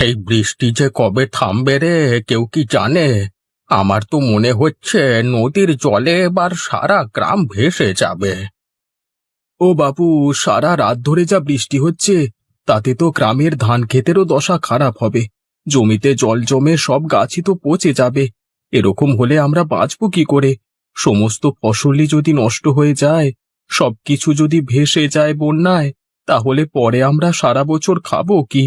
এই বৃষ্টি যে কবে থামবে রে, কেউ কি জানে? আমার তো মনে হচ্ছে নদীর জলে এবার সারা গ্রাম ভেসে যাবে। ও বাপু, সারা রাত ধরে যা বৃষ্টি হচ্ছে, তাতে তো গ্রামের ধান ক্ষেতেরও দশা খারাপ হবে। জমিতে জল জমে সব গাছই তো পচে যাবে। এরকম হলে আমরা বাঁচবো কি করে? সমস্ত ফসলই যদি নষ্ট হয়ে যায়, সবকিছু যদি ভেসে যায় বন্যায়, তাহলে পরে আমরা সারা বছর খাবো কি?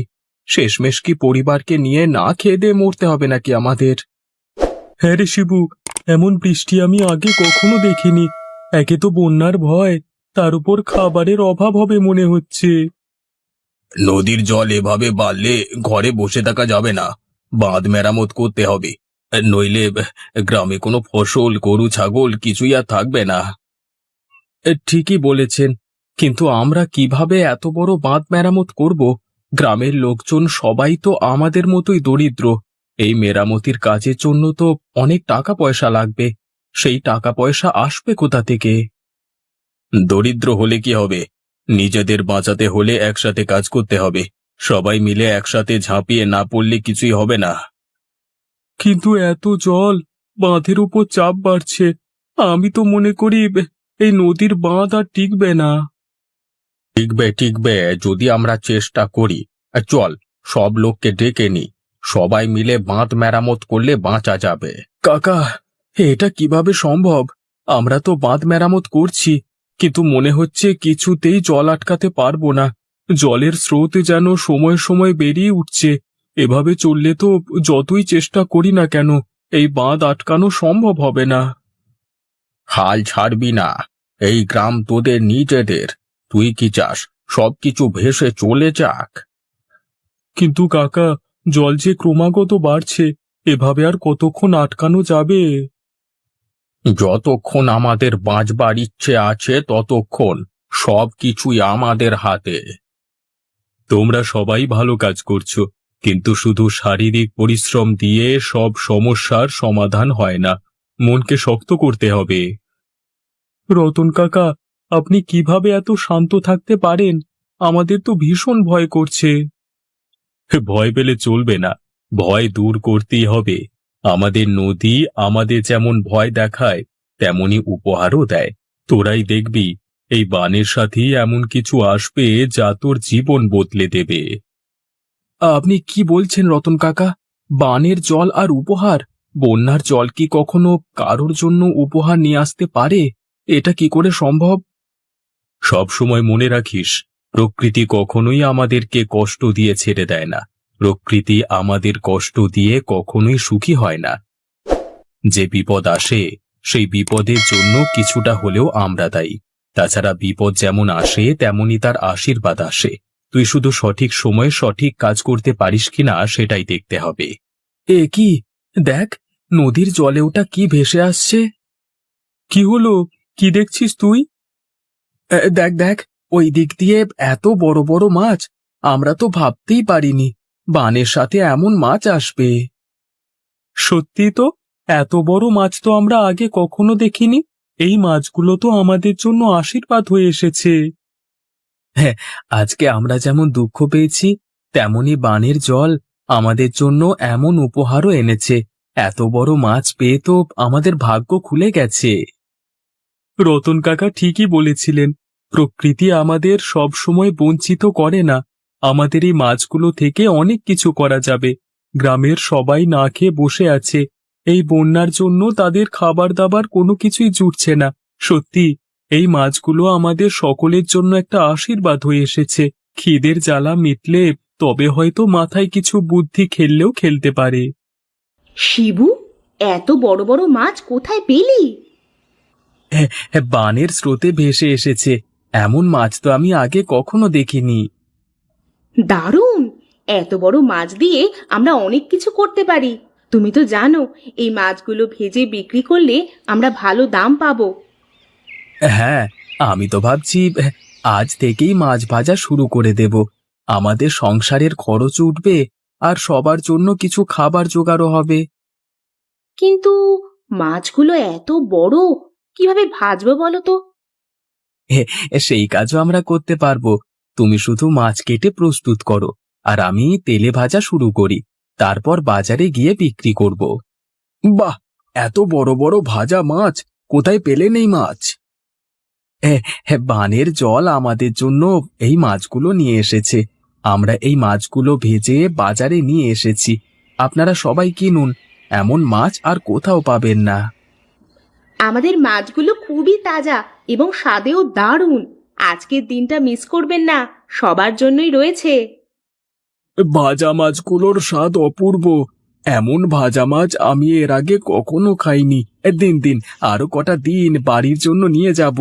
শেষমেশ কি পরিবারকে নিয়ে না খেয়ে দিয়ে মরতে হবে নাকি আমাদের? হ্যাঁ রে শিবু, এমন বৃষ্টি আমি আগে কখনো দেখিনি। একে তো বন্যার ভয়, তার উপর খাবারের অভাব হবে মনে হচ্ছে। নদীর জল এভাবে বাড়লে ঘরে বসে থাকা যাবে না। বাঁধ মেরামত করতে হবে, নইলে গ্রামে কোনো ফসল, গরু ছাগল কিছুই আর থাকবে না। ঠিকই বলেছেন, কিন্তু আমরা কিভাবে এত বড় বাঁধ মেরামত করব? গ্রামের লোকজন সবাই তো আমাদের মতোই দরিদ্র। এই মেরামতির কাজের জন্য তো অনেক টাকা পয়সা লাগবে। সেই টাকা পয়সা আসবে কোথা থেকে? দরিদ্র হলে কি হবে? নিজেদের বাঁচাতে হলে একসাথে কাজ করতে হবে। সবাই মিলে একসাথে ঝাঁপিয়ে না পড়লে কিছুই হবে না। কিন্তু এত জল, বাঁধের উপর চাপ বাড়ছে। আমি তো মনে করি এই নদীর বাঁধ আর টিকবে না। টিকবে টিকবে, যদি আমরা চেষ্টা করি। চল, সব লোককে ডেকে নি। সবাই মিলে বাঁধ মেরামত করলে বাঁচা যাবে। কাকা, এটা কিভাবে সম্ভব? আমরা তো বাঁধ মেরামত করছি, কিন্তু মনে হচ্ছে কিছুতেই জল আটকাতে পারবো না। জলের স্রোত যেন সময় সময় বেরিয়ে উঠছে। এভাবে চললে তো যতই চেষ্টা করি না কেন, এই বাঁধ আটকানো সম্ভব হবে না। হাল ছাড়বি না। এই গ্রাম তোদের নিজেদের। তুই কি চাস সবকিছু ভেসে চলে যাক? কিন্তু কাকা, জল যে ক্রমাগত বাড়ছে, এভাবে আর কতক্ষণ আটকানো যাবে? যতক্ষণ আমাদের বাঁচবার ইচ্ছে আছে ততক্ষণ। সব কিছুই আমাদের হাতে। তোমরা সবাই ভালো কাজ করছো, কিন্তু শুধু শারীরিক পরিশ্রম দিয়ে সব সমস্যার সমাধান হয় না। মনকে শক্ত করতে হবে। রতন কাকা, আপনি কিভাবে এত শান্ত থাকতে পারেন? আমাদের তো ভীষণ ভয় করছে। ভয় পেলে চলবে না, ভয় দূর করতেই হবে। আমাদের নদী আমাদের যেমন ভয় দেখায়, তেমনি উপহারও দেয়। তোরাই দেখবি, এই বানের সাথেই এমন কিছু আসবে যা তোর জীবন বদলে দেবে। আপনি কি বলছেন রতন কাকা? বানের জল আর উপহার? বন্যার জল কি কখনো কারোর জন্য উপহার নিয়ে আসতে পারে? এটা কি করে সম্ভব? সব সময় মনে রাখিস, প্রকৃতি কখনোই আমাদেরকে কষ্ট দিয়ে ছেড়ে দেয় না। প্রকৃতি আমাদের কষ্ট দিয়ে কখনোই সুখী হয় না। যে বিপদ আসে, সেই বিপদের জন্য কিছুটা হলেও আমরা দায়ী। তাছাড়া বিপদ যেমন আসে তেমনি তার আশীর্বাদ আসে। তুই শুধু সঠিক সময়ে সঠিক কাজ করতে পারিস কিনা সেটাই দেখতে হবে। এ কি, দেখ, নদীর জলে ওটা কি ভেসে আসছে। কি হলো? কি দেখছিস তুই? দেখ দেখ, ওই দিক দিয়ে এত বড় বড় মাছ! আমরা তো ভাবতেই পারিনি বানের সাথে এমন মাছ আসবে। সত্যি তো, এত বড় মাছ তো আমরা আগে কখনো দেখিনি। এই মাছগুলো তো আমাদের জন্য আশীর্বাদ হয়ে এসেছে। হ্যাঁ, আজকে আমরা যেমন দুঃখ পেয়েছি, তেমনি বানের জল আমাদের জন্য এমন উপহারও এনেছে। এত বড় মাছ পেয়ে তো আমাদের ভাগ্য খুলে গেছে। রতন কাকা ঠিকই বলেছিলেন, প্রকৃতি আমাদের সব সময় বঞ্চিত করে না। আমাদের এই মাছগুলো থেকে অনেক কিছু করা যাবে। গ্রামের সবাই না খেয়ে বসে আছে, এই বন্যার জন্য তাদের খাবার দাবার কোনো কিছুই জুটছে না। সত্যি, এই মাছগুলো আমাদের সকলের জন্য একটা আশীর্বাদ হয়ে এসেছে। খিদের জ্বালা মিটলে তবে হয়তো মাথায় কিছু বুদ্ধি খেললেও খেলতে পারে। শিবু, এত বড় বড় মাছ কোথায় পেলি? হ্যাঁ, বানের স্রোতে ভেসে এসেছে। এমন মাছ তো আমি আগে কখনো দেখিনি। দারুণ! এত বড় মাছ দিয়ে আমরা অনেক কিছু করতে পারি। তুমি তো জানো, এই মাছগুলো ভেজে বিক্রি করলে আমরা ভালো দাম পাবো। হ্যাঁ, আমি তো ভাবছি আজ থেকেই মাছ ভাজা শুরু করে দেব। আমাদের সংসারের খরচ উঠবে, আর সবার জন্য কিছু খাবার জোগাড়ও হবে। কিন্তু মাছগুলো এত বড়, কিভাবে ভাজবো বলো তো? সেই কাজও আমরা করতে পারবো। তুমি শুধু মাছ কেটে প্রস্তুত করো, আর আমি তেলে ভাজা শুরু করি, তারপর বাজারে গিয়ে বিক্রি করব। বাহ, এত বড় বড় ভাজা মাছ কোথায় পেলেন এই মাছ? হ্যাঁ, বানের জল আমাদের জন্য এই মাছগুলো নিয়ে এসেছে। আমরা এই মাছগুলো ভেজে বাজারে নিয়ে এসেছি। আপনারা সবাই কিনুন, এমন মাছ আর কোথাও পাবেন না। আমাদের মাছগুলো খুবই তাজা এবং স্বাদেও দারুণ। আজকের দিনটা মিস করবেন না, সবার জন্যই রয়েছে। ভাজা মাছগুলোর স্বাদ অপূর্ব। এমন ভাজা মাছ আমি এর আগে কখনো খাইনি। দিন দিন, আরো কটা দিন, বাড়ির জন্য নিয়ে যাব।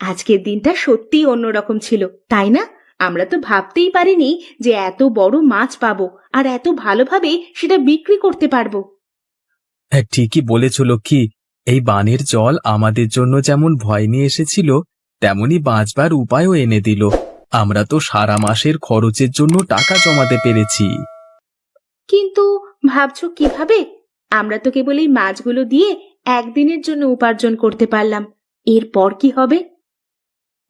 আজকের দিনটা সত্যিই অন্যরকম ছিল, তাই না? আমরা তো ভাবতেই পারিনি যে এত বড় মাছ পাবো আর এত ভালোভাবে সেটা বিক্রি করতে পারবো। হ্যাঁ, ঠিকই বলেছ লক্ষ্মী। এই বানের জল আমাদের জন্য যেমন ভয় নিয়ে এসেছিল, তেমনি বাঁচবার উপায়ও এনে দিল। আমরা তো সারা মাসের খরচের জন্য টাকা জমাতে পেরেছি। কিন্তু ভাবছো কিভাবে? আমরা তো কেবল এই মাছগুলো দিয়ে একদিনের জন্য উপার্জন করতে পারলাম, এরপর কি হবে?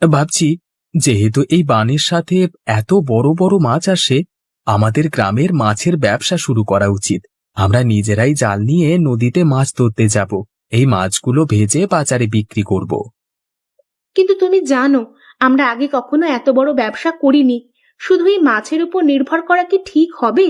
ভাবছি, যেহেতু এই বানের সাথে এত বড় বড় মাছ আসে, আমাদের গ্রামের মাছের ব্যবসা শুরু করা উচিত। আমরা নিজেরাই জাল নিয়ে নদীতে মাছ ধরতে যাব, এই মাছগুলো ভেজে বাজারে বিক্রি করব। কিন্তু তুমি জানো, আমরা আগে কখনো এত বড় ব্যবসা করিনি। শুধু এই মাছের উপর নির্ভর করা কি ঠিক হবে?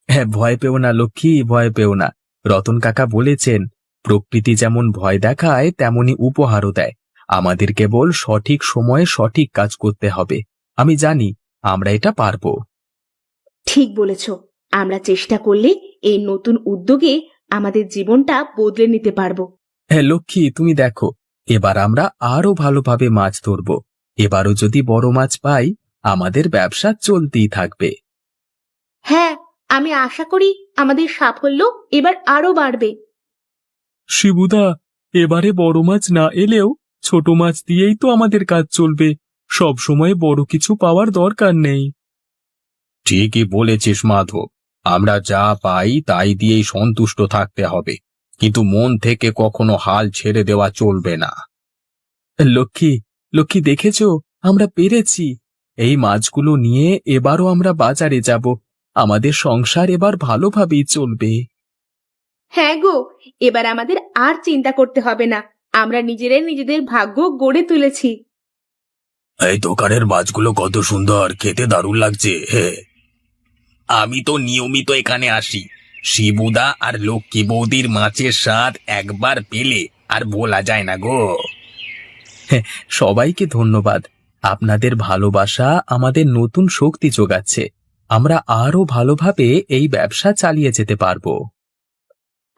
হ্যাঁ, ভয় পেও না লক্ষ্মী, ভয় পেও না। রতন কাকা বলেছেন, প্রকৃতি যেমন ভয় দেখায় তেমনি উপহারও দেয়। আমাদের কেবল সঠিক সময়ে সঠিক কাজ করতে হবে। আমি জানি আমরা এটা পারবো। ঠিক বলেছ। আমরা চেষ্টা করলে এই নতুন উদ্যোগে আমাদের জীবনটা বদলে নিতে পারবো। হ্যাঁ লক্ষ্মী, তুমি দেখো, এবার আমরা আরো ভালোভাবে মাছ ধরবো। এবারও যদি বড় মাছ পাই, আমাদের ব্যবসা চলতেই থাকবে। হ্যাঁ, আমি আশা করি আমাদের সাফল্য এবার আরো বাড়বে। শিবুদা, এবারে বড় মাছ না এলেও ছোট মাছ দিয়েই তো আমাদের কাজ চলবে। সব সময় বড় কিছু পাওয়ার দরকার নেই। ঠিকই বলেছিস মাধব, আমরা যা পাই তাই দিয়েই সন্তুষ্ট থাকতে হবে, কিন্তু মন থেকে কখনো হাল ছেড়ে দেওয়া চলবে না। লক্ষ্মী, লক্ষ্মী, দেখেছো, আমরা পেরেছি। এই মাছগুলো নিয়ে এবারও আমরা বাজারে যাব। আমাদের সংসার এবার ভালোভাবেই চলবে। হ্যাঁ গো, এবার আমাদের আর চিন্তা করতে হবে না। আমরা নিজেরাই নিজেদের ভাগ্য গড়ে তুলেছি। এই দোকানের মাছগুলো কত সুন্দর, খেতে দারুণ লাগছে। আমি তো নিয়মিত এখানে আসি। শিবুদা আর লক্ষ্মী বৌদির মাছের স্বাদ একবার পেলে আর ভোলা যায় না গো। সবাইকে ধন্যবাদ। আপনাদের ভালোবাসা আমাদের নতুন শক্তি যোগাচ্ছে। আমরা আরো ভালোভাবে এই ব্যবসা চালিয়ে যেতে পারবো।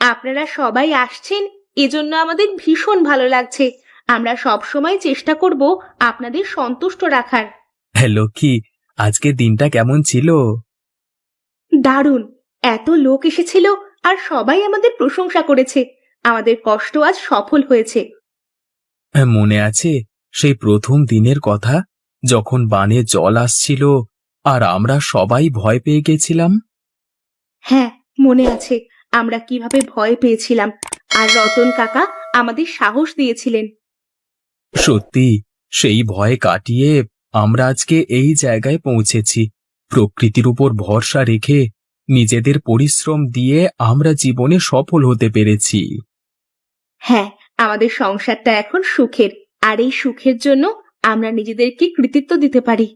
আপনারা সবাই আসছেন, এজন্য আমাদের ভীষণ ভালো লাগছে। আমরা সব সময় চেষ্টা করব আপনাদের সন্তুষ্ট রাখার। হ্যাঁ লক্ষ্মী, আজকের দিনটা কেমন ছিল? দারুণ। এত লোক এসেছিল আর সবাই আমাদের প্রশংসা করেছে। আমাদের কষ্ট আজ সফল হয়েছে। মনে আছে সেই প্রথম দিনের কথা, যখন বানে জল আসছিল আর আমরা সবাই ভয় পেয়ে গেছিলাম? হ্যাঁ, মনে আছে আমরা কিভাবে ভয় পেয়েছিলাম, আর রতন কাকা আমাদের সাহস দিয়েছিলেন। সত্যি, সেই ভয় কাটিয়ে আমরা আজকে এই জায়গায় পৌঁছেছি। প্রকৃতির উপর ভরসা রেখে নিজেদের পরিশ্রম দিয়ে আমরা জীবনে সফল হতে পেরেছি। হ্যাঁ, আমাদের সংসারটা এখন সুখের, আর এই সুখের জন্য আমরা নিজেদেরকে কৃতিত্ব দিতে পারি।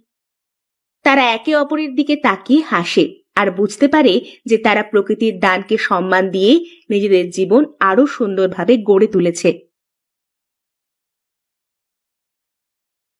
তারা একে অপরের দিকে তাকিয়ে হাসে আর বুঝতে পারে যে তারা প্রকৃতির দানকে সম্মান দিয়ে নিজেদের জীবন আরো সুন্দরভাবে গড়ে তুলেছে।